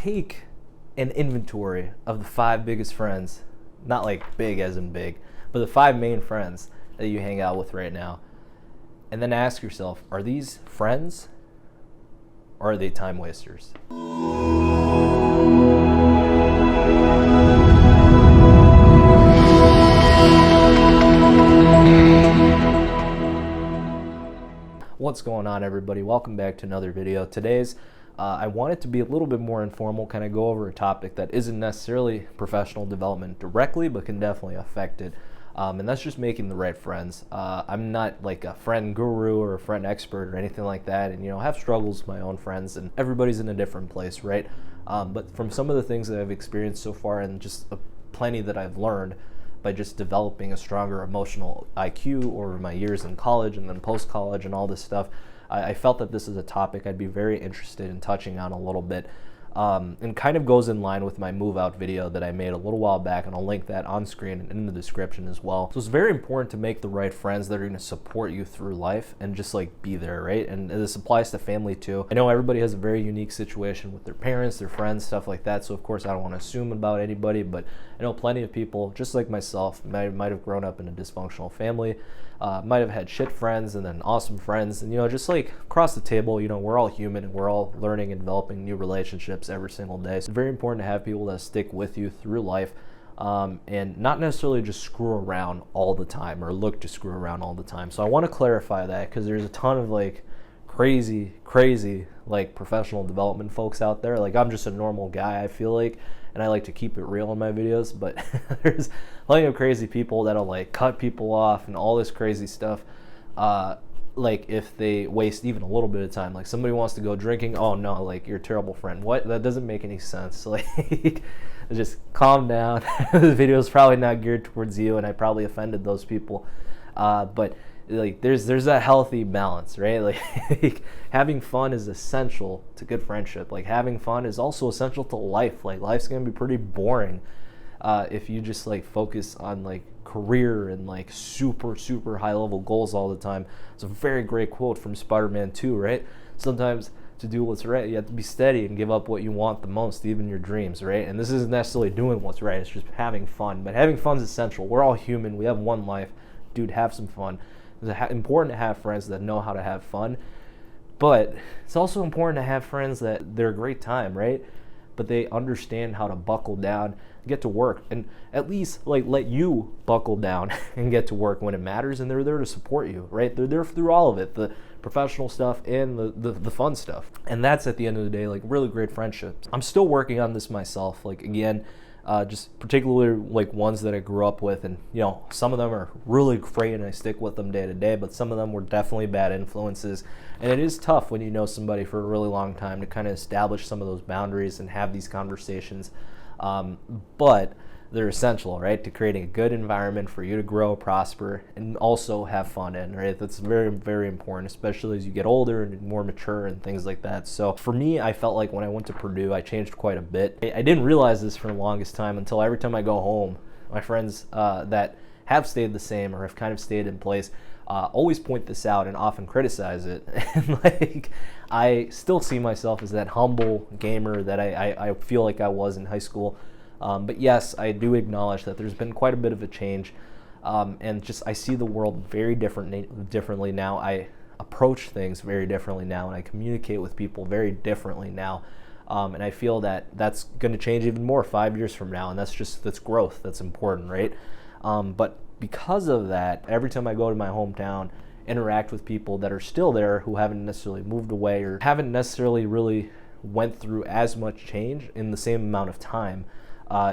take an inventory of the 5 biggest friends, not like big as in big, but the 5 main friends that you hang out with right now, and then ask yourself, are these friends or are they time wasters? What's going on, everybody? Welcome back to another video. Today's I want it to be a little bit more informal, kind of go over a topic that isn't necessarily professional development directly, but can definitely affect it. And that's just making the right friends. I'm not like a friend guru or a friend expert or anything like that, and I have struggles with my own friends, and everybody's in a different place, right? But from some of the things that I've experienced so far, and just plenty that I've learned by just developing a stronger emotional IQ over my years in college and then post-college and all this stuff, I felt that this is a topic I'd be very interested in touching on a little bit. And kind of goes in line with my move out video that I made a little while back, and I'll link that on screen and in the description as well. So it's very important to make the right friends that are going to support you through life and just like be there, right? And this applies to family too. I know everybody has a very unique situation with their parents, their friends, stuff like that. So of course I don't want to assume about anybody, but I know plenty of people, just like myself, might have grown up in a dysfunctional family, might have had shit friends and then awesome friends, and just like across the table, we're all human and we're all learning and developing new relationships every single day. So it's very important to have people that stick with you through life, and not necessarily just screw around all the time or look to screw around all the time. So I want to clarify that, because there's a ton of like crazy like professional development folks out there. Like, I'm just a normal guy, I feel like, and I like to keep it real in my videos, but there's plenty of crazy people that'll like cut people off and all this crazy stuff, like if they waste even a little bit of time. Like, somebody wants to go drinking, oh no, like, you're a terrible friend. What? That doesn't make any sense. Like, just calm down. This video is probably not geared towards you, and I probably offended those people, but like there's that healthy balance, right? Like having fun is essential to good friendship. Like, having fun is also essential to life. Like, life's gonna be pretty boring if you just like focus on like career and like super high level goals all the time. It's a very great quote from Spider-Man 2, right? Sometimes to do what's right, you have to be steady and give up what you want the most, even your dreams, right? And this isn't necessarily doing what's right, it's just having fun. But having fun is essential. We're all human, we have one life. Dude, have some fun. It's important to have friends that know how to have fun, but it's also important to have friends that they're a great time, right? But they understand how to buckle down, get to work, and at least like let you buckle down and get to work when it matters, and they're there to support you, right? They're there through all of it, the professional stuff and the fun stuff. And that's, at the end of the day, like really great friendships. I'm still working on this myself, like, again, just particularly like ones that I grew up with, and some of them are really great and I stick with them day to day, but some of them were definitely bad influences. And it is tough when you know somebody for a really long time to kind of establish some of those boundaries and have these conversations, but they're essential, right, to creating a good environment for you to grow, prosper, and also have fun in, right? That's very important, especially as you get older and more mature and things like that. So for me, I felt like when I went to Purdue, I changed quite a bit. I didn't realize this for the longest time until every time I go home, my friends that have stayed the same or have kind of stayed in place always point this out and often criticize it. And like, I still see myself as that humble gamer that I feel like I was in high school. But yes, I do acknowledge that there's been quite a bit of a change, and just I see the world very differently now. I approach things very differently now, and I communicate with people very differently now. And I feel that that's going to change even more 5 years from now, and that's growth. That's important, right? But because of that, every time I go to my hometown, interact with people that are still there who haven't necessarily moved away or haven't necessarily really went through as much change in the same amount of time,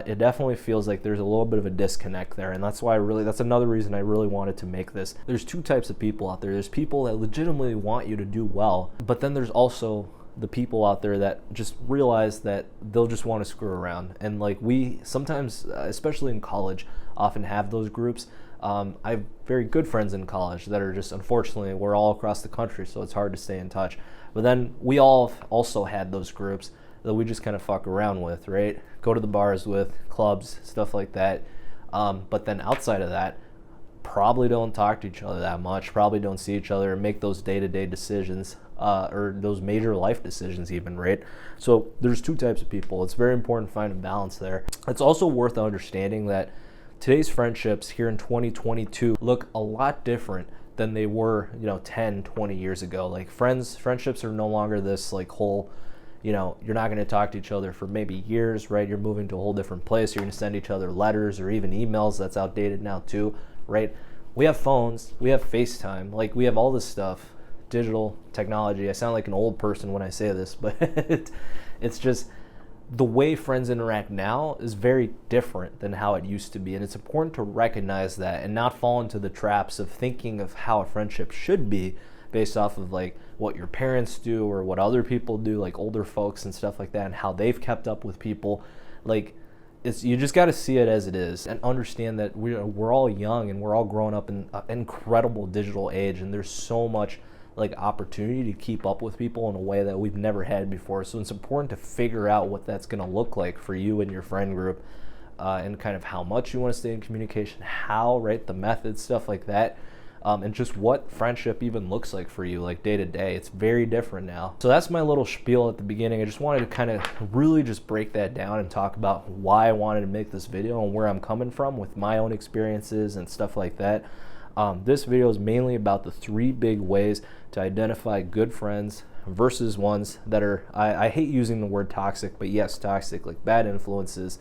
it definitely feels like there's a little bit of a disconnect there. And that's why that's another reason I really wanted to make this. There's two types of people out there. There's people that legitimately want you to do well, but then there's also the people out there that just realize that they'll just want to screw around. And like, we sometimes, especially in college, often have those groups. I have very good friends in college that are just, unfortunately, we're all across the country, so it's hard to stay in touch. But then we all also had those groups that we just kind of fuck around with, right? Go to the bars with, clubs, stuff like that. But then outside of that, probably don't talk to each other that much, probably don't see each other and make those day-to-day decisions or those major life decisions even, right? So there's two types of people. It's very important to find a balance there. It's also worth understanding that today's friendships here in 2022 look a lot different than they were, 10, 20 years ago. Like friendships are no longer this like whole, you're not going to talk to each other for maybe years, right? You're moving to a whole different place. You're going to send each other letters or even emails. That's outdated now too, right? We have phones, we have FaceTime, like we have all this stuff, digital technology. I sound like an old person when I say this, but it's just the way friends interact now is very different than how it used to be. And it's important to recognize that and not fall into the traps of thinking of how a friendship should be based off of like what your parents do or what other people do, like older folks and stuff like that, and how they've kept up with people. Like, you just got to see it as it is and understand that we're all young and we're all growing up in an incredible digital age, and there's so much like opportunity to keep up with people in a way that we've never had before. So it's important to figure out what that's going to look like for you and your friend group, and kind of how much you want to stay in communication, how, right, the methods, stuff like that, and just what friendship even looks like for you, like day to day. It's very different now. So that's my little spiel at the beginning. I just wanted to kind of really just break that down and talk about why I wanted to make this video and where I'm coming from with my own experiences and stuff like that. This video is mainly about the 3 big ways to identify good friends versus ones that are, I hate using the word toxic, but yes, toxic, like bad influences,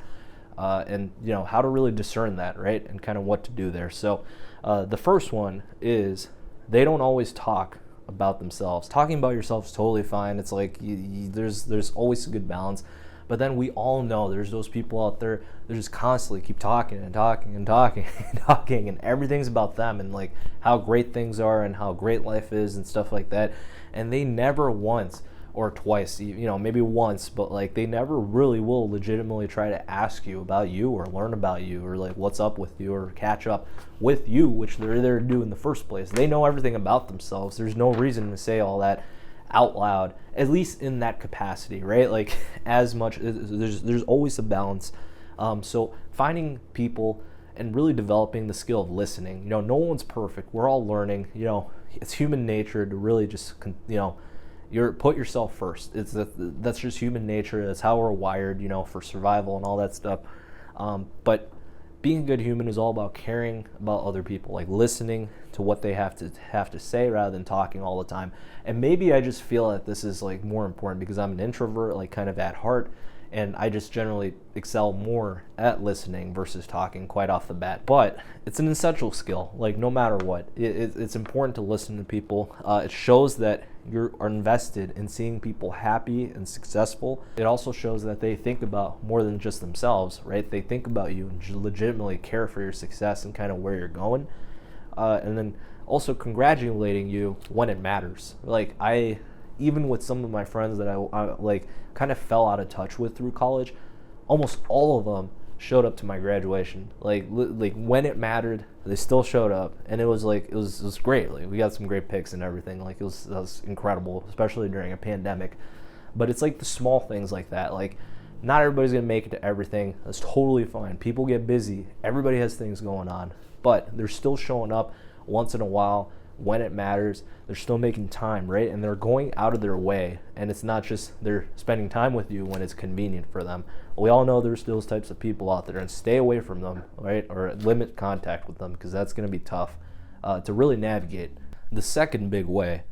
and how to really discern that, right? And kind of what to do there. So the first one is they don't always talk about themselves. Talking about yourself is totally fine. It's like there's always a good balance. But then we all know there's those people out there that just constantly keep talking and talking and talking and talking, and everything's about them and like how great things are and how great life is and stuff like that. And they never once or twice, maybe once, but like they never really will legitimately try to ask you about you or learn about you or like what's up with you or catch up with you, which they're there to do in the first place. They know everything about themselves. There's no reason to say all that out loud, at least in that capacity, right? Like as much, there's always a balance. So finding people and really developing the skill of listening. No one's perfect. We're all learning. It's human nature to really just, put yourself first. That's just human nature. That's how we're wired, for survival and all that stuff. But being a good human is all about caring about other people, like listening to what they have to say rather than talking all the time. And maybe I just feel that this is like more important because I'm an introvert, like kind of at heart, and I just generally excel more at listening versus talking quite off the bat. But it's an essential skill, like no matter what. It's important to listen to people. It shows that you are invested in seeing people happy and successful. It also shows that they think about more than just themselves, right? They think about you and legitimately care for your success and kind of where you're going. And then also congratulating you when it matters. Like even with some of my friends that I like kind of fell out of touch with through college, almost all of them showed up to my graduation. Like when it mattered, they still showed up, and it was great. Like we got some great pics and everything. Like that was incredible, especially during a pandemic. But it's like the small things like that. Like not everybody's gonna make it to everything. That's totally fine. People get busy. Everybody has things going on, but they're still showing up once in a while when it matters. They're still making time, right? And they're going out of their way, and it's not just they're spending time with you when it's convenient for them. We all know there's those types of people out there, and stay away from them, right? Or limit contact with them, because that's going to be tough to really navigate. The second big way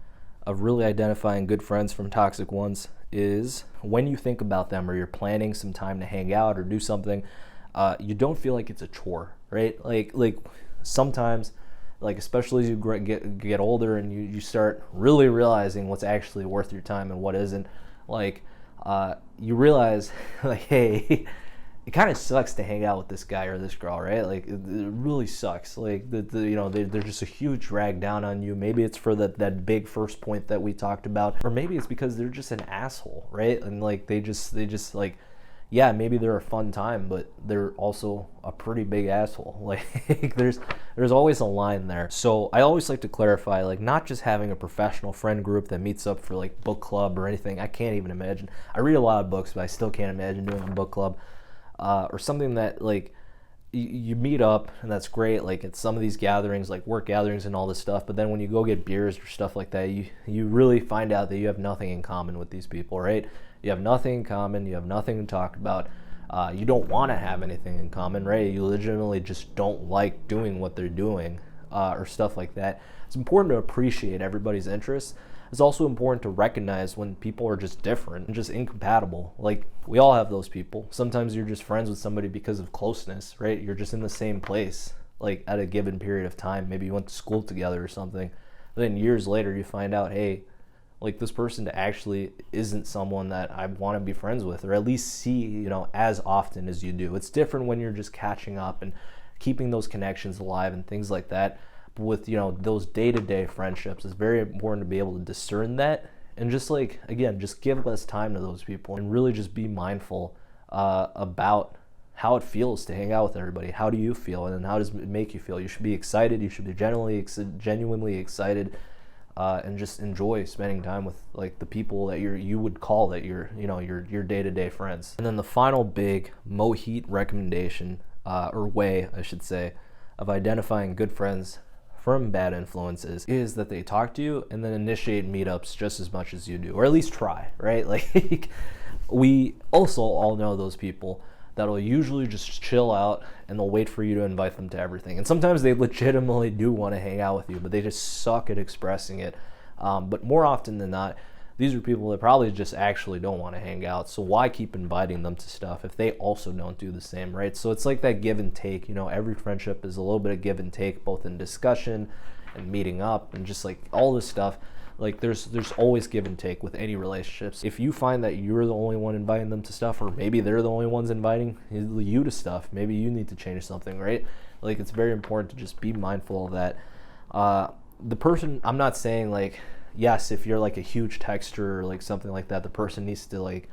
of really identifying good friends from toxic ones is when you think about them or you're planning some time to hang out or do something, you don't feel like it's a chore, right? Like sometimes, like especially as you get older and you start really realizing what's actually worth your time and what isn't, like you realize like, hey, it kind of sucks to hang out with this guy or this girl, right? Like it really sucks. Like they're just a huge drag down on you. Maybe it's for that big first point that we talked about, or maybe it's because they're just an asshole, right? And like they just like, yeah, maybe they're a fun time, but they're also a pretty big asshole. Like there's always a line there. So I always like to clarify, like not just having a professional friend group that meets up for like book club or anything. I can't even imagine. I read a lot of books, but I still can't imagine doing a book club, or something that like you meet up, and that's great. Like at some of these gatherings, like work gatherings and all this stuff. But then when you go get beers or stuff like that, you really find out that you have nothing in common with these people, right? You have nothing in common. You have nothing to talk about. You don't want to have anything in common, right? You legitimately just don't like doing what they're doing or stuff like that. It's important to appreciate everybody's interests. It's also important to recognize when people are just different and just incompatible. Like, we all have those people. Sometimes you're just friends with somebody because of closeness, right? You're just in the same place, like at a given period of time. Maybe you went to school together or something. But then years later, you find out, hey, like this person actually isn't someone that I want to be friends with, or at least see, as often as you do. It's different when you're just catching up and keeping those connections alive and things like that. But with, those day-to-day friendships, it's very important to be able to discern that and just just give less time to those people and really just be mindful about how it feels to hang out with everybody. How do you feel, and how does it make you feel? You should be excited. You should be genuinely excited. And just enjoy spending time with like the people that you would call that your day-to-day friends. And then the final big MoHeat recommendation, or way I should say, of identifying good friends from bad influences is that they talk to you and then initiate meetups just as much as you do, or at least try, right? Like we also all know those people that'll usually just chill out and they'll wait for you to invite them to everything. And sometimes they legitimately do want to hang out with you, but they just suck at expressing it. But more often than not, these are people that probably just actually don't want to hang out. So why keep inviting them to stuff if they also don't do the same, right? So it's like that give and take. Every friendship is a little bit of give and take, both in discussion and meeting up and just like all this stuff. Like there's always give and take with any relationships. If you find that you're the only one inviting them to stuff, or maybe they're the only ones inviting you to stuff, maybe you need to change something, right? Like it's very important to just be mindful of that. The person, I'm not saying like, yes, if you're like a huge texter or like something like that, the person needs to like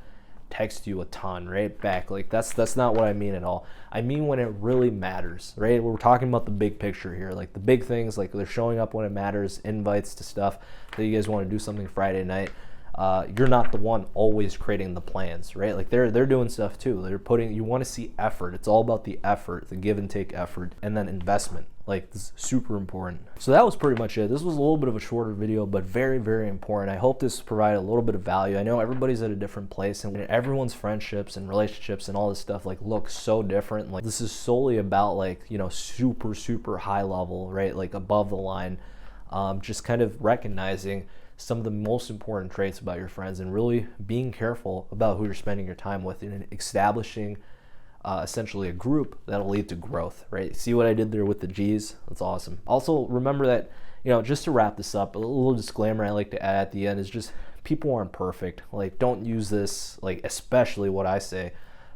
text you a ton right back. Like that's not what I mean at all. I mean when it really matters, right? We're talking about the big picture here, like the big things, like they're showing up when it matters, invites to stuff that you guys want to do something Friday night. You're not the one always creating the plans, right? Like they're doing stuff too. You want to see effort. It's all about the effort, the give and take effort, and then investment. Like it's super important. So that was pretty much it. This was a little bit of a shorter video, but very, very important. I hope this provided a little bit of value. I know everybody's at a different place, and everyone's friendships and relationships and all this stuff like look so different. Like this is solely about like, super, super high level, right? Like above the line, just kind of recognizing some of the most important traits about your friends and really being careful about who you're spending your time with and establishing essentially a group that'll lead to growth, right? See what I did there with the G's? That's awesome. Also, remember that, just to wrap this up, a little disclaimer I like to add at the end is just people aren't perfect. Like, don't use this, like, especially what I say,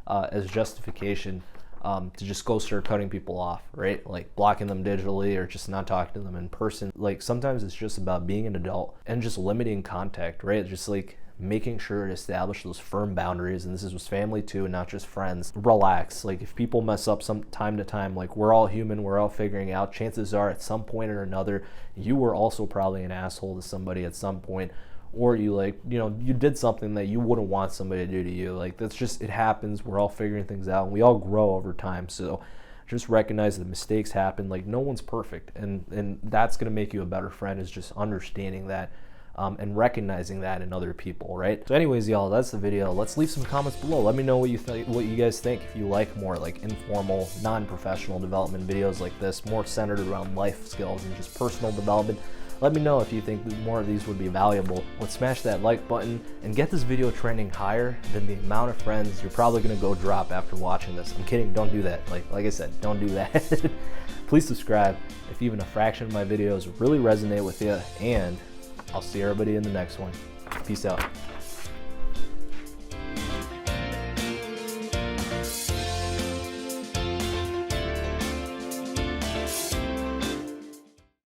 as justification to just go start cutting people off, right? Like blocking them digitally or just not talking to them in person. Like sometimes it's just about being an adult and just limiting contact, right? Just like making sure to establish those firm boundaries, and this is with family too, and not just friends. Relax. Like if people mess up some time to time, like we're all human, we're all figuring out. Chances are at some point or another, you were also probably an asshole to somebody at some point, or you you did something that you wouldn't want somebody to do to you. Like that's just, it happens. We're all figuring things out and we all grow over time. So just recognize that mistakes happen. Like no one's perfect, and that's going to make you a better friend, is just understanding that. And recognizing that in other people, right? So anyways, y'all, that's the video. Let's leave some comments below. Let me know what you guys think. If you like more like informal, non-professional development videos like this, more centered around life skills and just personal development, let me know if you think that more of these would be valuable. Let's smash that like button and get this video trending higher than the amount of friends you're probably gonna go drop after watching this. I'm kidding, don't do that. Like I said, don't do that. Please subscribe if even a fraction of my videos really resonate with you, and I'll see everybody in the next one. Peace out.